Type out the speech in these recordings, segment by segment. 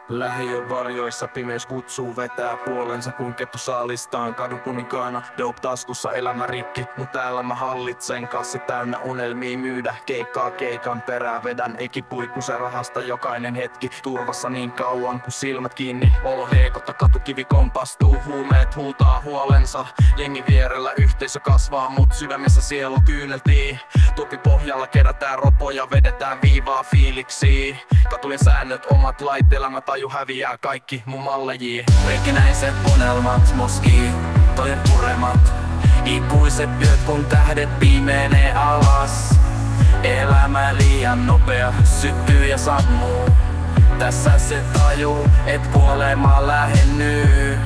Lähiön varjoissa pimeys kutsuu vetää puolensa kun kettu saalistaan kadun kuninkaana. Dope taskussa elämä rikki, mut täällä mä hallitsen. Kassi täynnä unelmia myydä, keikkaa keikan perää vedän. Ekipuikkusen rahasta jokainen hetki, turvassa niin kauan kun silmät kiinni. Olo heikotta, katukivi kompastuu, huumeet huutaa huolensa. Jengi vierellä yhteisö kasvaa, mut sydämessä sielu kyyneltii. Tukipohjalla kerätään ropoja, vedetään viivaa fiiliksiin. Katujen säännöt, omat lait, elämä taju häviää kaikki mun mallejii. Rikkinäiset unelmat moskii, tojen puremat. Ikuiset yöt kun tähdet pimenee alas. Elämä liian nopea, syttyy ja sammuu. Tässä se tajuu, et kuolema lähennyy.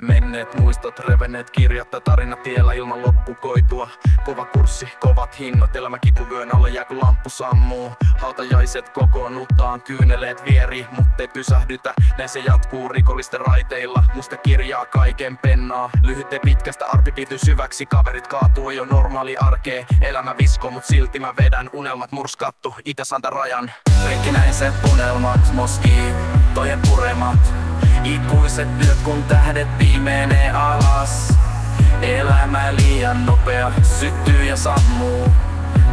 Menneet muistot, revenneet kirjat ja tarina tiellä ilman loppukoitua. Kova kurssi, kovat hinnat, elämä kipuvyön alle jää kun lamppu sammuu. Hautajaiset kokoonnuttaan, kyyneleet vieri, mut ei pysähdytä. Näin se jatkuu rikollisten raiteilla, musta kirjaa kaiken pennaa. Lyhyt ja pitkästä arpi pity syväksi, kaverit kaatuu jo normaali arkee. Elämä visko, mut silti mä vedän, unelmat murskattu, itäsanta rajan. Rikkinäiset unelmat moskii, tojen puremat. Ikuiset yöt kun tähdet pimenee alas. Elämä liian nopea, syttyy ja sammuu.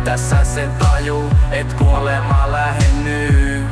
Tässä se tajuu, et kuolema lähennyy.